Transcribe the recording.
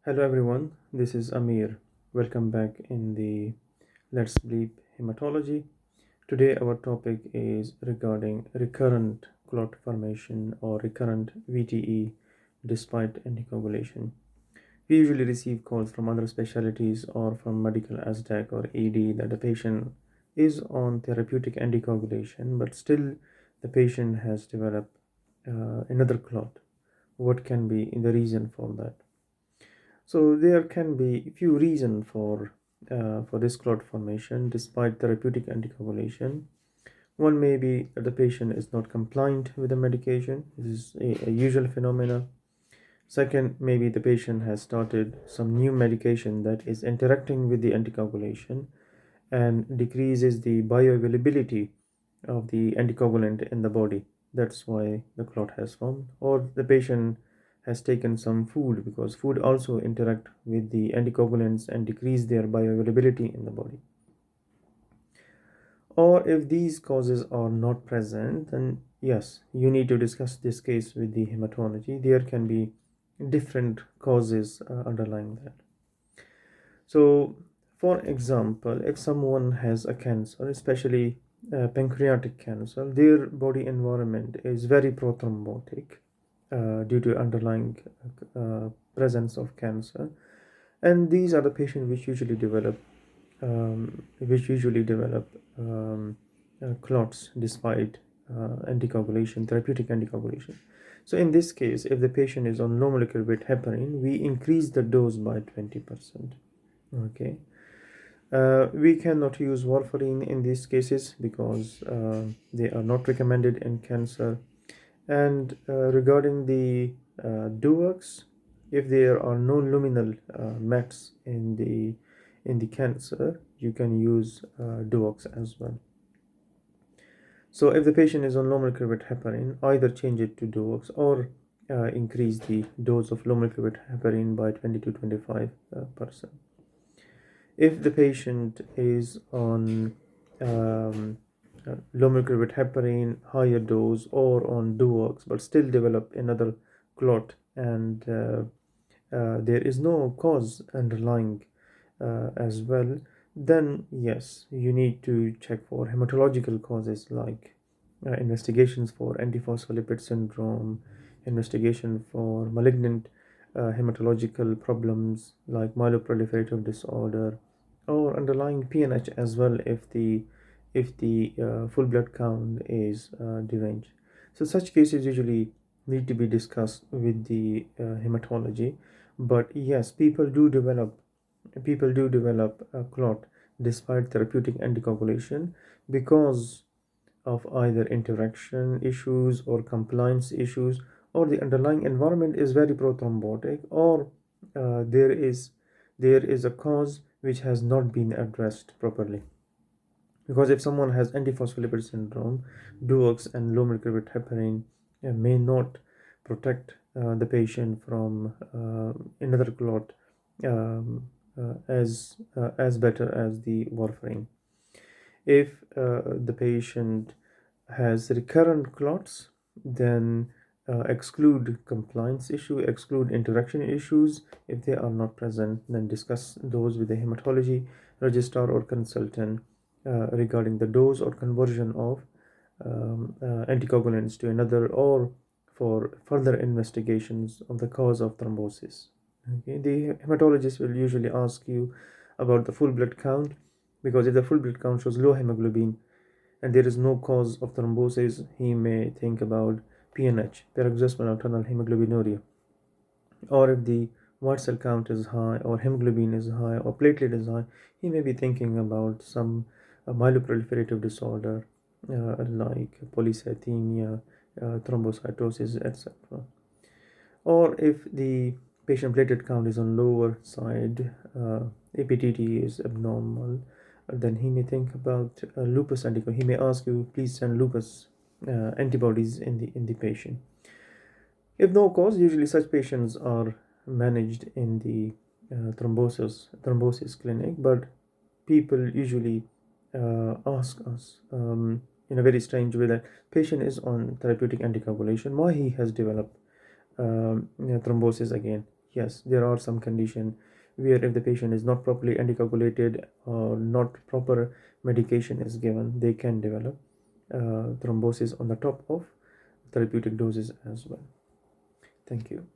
Hello everyone, this is Amir. Welcome back in the Let's Bleep Haematology. Today our topic is regarding recurrent clot formation or recurrent VTE despite anticoagulation. We usually receive calls from other specialties or from medical ASDAC or ED that the patient is on therapeutic anticoagulation but still the patient has developed another clot. What can be the reason for that? So there can be few reasons for this clot formation despite therapeutic anticoagulation. One may be that the patient is not compliant with the medication. This is a usual phenomena. Second, maybe the patient has started some new medication that is interacting with the anticoagulation and decreases the bioavailability of the anticoagulant in the body. That's why the clot has formed. Or the patient has taken some food because food also interact with the anticoagulants and decrease their bioavailability in the body. Or if these causes are not present, then yes, you need to discuss this case with the hematology. There can be different causes underlying that. So, for example, if someone has a cancer, especially pancreatic cancer, their body environment is very prothrombotic due to underlying presence of cancer, and these are the patients which usually develop clots despite anticoagulation, therapeutic anticoagulation. So in this case, if the patient is on low molecular weight heparin, we increase the dose by 20%. Okay. We cannot use warfarin in these cases because they are not recommended in cancer. And regarding the DUACs, if there are no luminal mets in the cancer, you can use DUACs as well. So if the patient is on low molecular weight heparin, either change it to DUACs or increase the dose of low molecular weight heparin by 20 to 25%. If the patient is on low molecular weight heparin, higher dose, or on DUOX, but still develop another clot, and there is no cause underlying as well, then yes, you need to check for hematological causes like investigations for antiphospholipid syndrome, investigation for malignant hematological problems like myeloproliferative disorder, or underlying PNH as well if the full blood count is deranged. So such cases usually need to be discussed with the hematology. But yes, people do develop a clot despite therapeutic anticoagulation because of either interaction issues or compliance issues, or the underlying environment is very prothrombotic, or there is a cause which has not been addressed properly. Because if someone has antiphospholipid syndrome, DUOX and low molecular weight heparin may not protect the patient from another clot as better as the warfarin. If the patient has recurrent clots, then exclude compliance issue, exclude interaction issues. If they are not present, then discuss those with the hematology registrar or consultant regarding the dose or conversion of anticoagulants to another, or for further investigations of the cause of thrombosis. Okay, the hematologist will usually ask you about the full blood count, because if the full blood count shows low hemoglobin and there is no cause of thrombosis, he may think about PNH, paroxysmal nocturnal hemoglobinuria. Or if the white cell count is high, or hemoglobin is high, or platelet is high, he may be thinking about some myeloproliferative disorder like polycythemia, thrombocytosis, etc. Or if the patient platelet count is on lower side, APTT is abnormal, then he may think about lupus anticoagulation. He may ask you, please send lupus antibodies in the patient. If no cause, usually such patients are managed in the thrombosis clinic, but people usually ask us in a very strange way that patient is on therapeutic anticoagulation, why he has developed thrombosis again. Yes, there are some condition where if the patient is not properly anticoagulated or not proper medication is given, they can develop thrombosis on the top of therapeutic doses as well. Thank you.